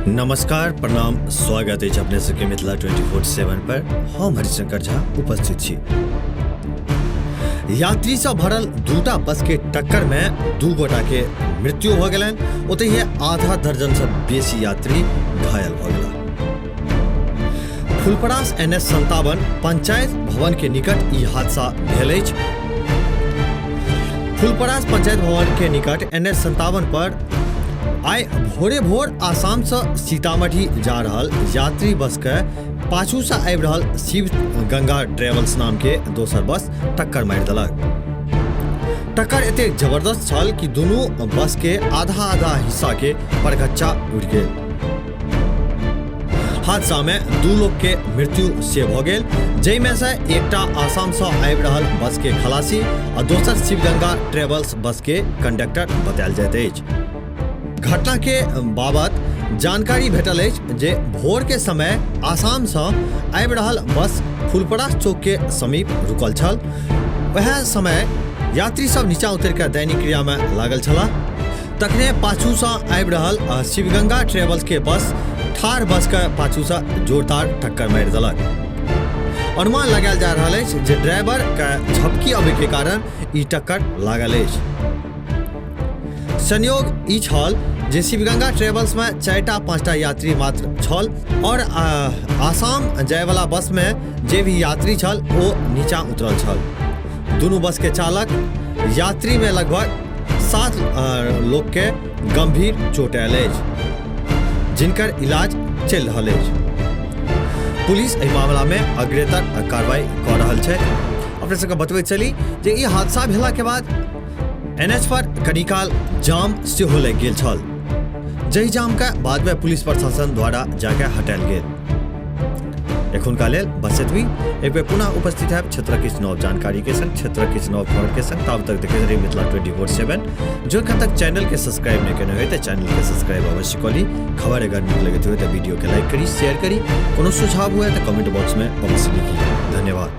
नमस्कार प्रणाम स्वागत है अपने सबके मिथिला 24/7 पर हम हरिशंकर झा उपस्थित छी। यात्री से भरल दूटा बस के टक्कर में 2 गोटा के मृत्यु भ गेलन, ओतहि आधा दर्जन से बेसी यात्री घायल भ गेला। फुलपरास NH57 पंचायत भवन के निकट ई हादसा भेल अछि। फुलपरास पंचायत भवन के निकट NH57 पर आइ भोरे भोर आसाम से सीतामढ़ी जा रहल यात्री बस के पाछू से आबि रहल शिव गंगा ट्रेवल्स नाम के दोसर बस टक्कर मारि देलक। टक्कर एते जबरदस्त छल कि दुनू बस के आधा हिस्सा के परगच्चा उड़ि गेल। हादसा में 2 लोग के मृत्यु से भ गेल, जाहिमे से एकटा आसाम से आबि रहल बस के खलासी आ दोसर शिवगंगा ट्रेवल्स बस के कंडक्टर बतायल जाइत अछि। घटना के बाबत जानकारी भेटल अछि जे भोर के समय आसाम से आबि रहल बस फुलपरास चौक के समीप रुकल छल। वह समय यात्री सब नीचा उतर के दैनिक क्रिया में लागल छलाह। तखने पाछू से आबि रहल शिवगंगा ट्रेवल्स के बस ठार बस के पाछू से जोरदार टक्कर मारि देलक। अनुमान लगायल जा रहल अछि जे ड्राइवर के झपकी अबै के कारण ई टक्कर लागल अछि। संयोग ई छल जे शिवगंगा ट्रेवल्स में 4-5 यात्री मात्र छल और आसाम जाय वाला बस में जे भी यात्री छल वो नीचा उतरल छल। दुनू बस के चालक यात्री में लगभग 7 लोग के गंभीर चोट आयल अछि, जिनकर इलाज चलि रहल अछि। पुलिस एहि मामला में अग्रेतर कार्रवाई कऽ रहल छै। अपने सबके बतबैत चली जे ई हादसा भेला के बाद NH पर कनी काल जाम सेहो लागि गेल छल, जहि जाम के बाद में पुलिस प्रशासन द्वारा जाके हटायल गेल। एखुनका लेल बस एतबी। एक बेर पुनः उपस्थित है क्षेत्र किछु नव जानकारी के संग, क्षेत्र किछु नव खबर के संग। तब तक देखते रहिए मिथिला 24/7। जो तक चैनल के सब्सक्राइब नहीं केने हो तो चैनल के सब्सक्राइब अवश्य करी। खबर अगर नीक लगे तो वीडियो के लाइक करी, शेयर करी। कोनो सुझाव हुआ तो कमेंट बॉक्स में अवश्य लिखिए। धन्यवाद।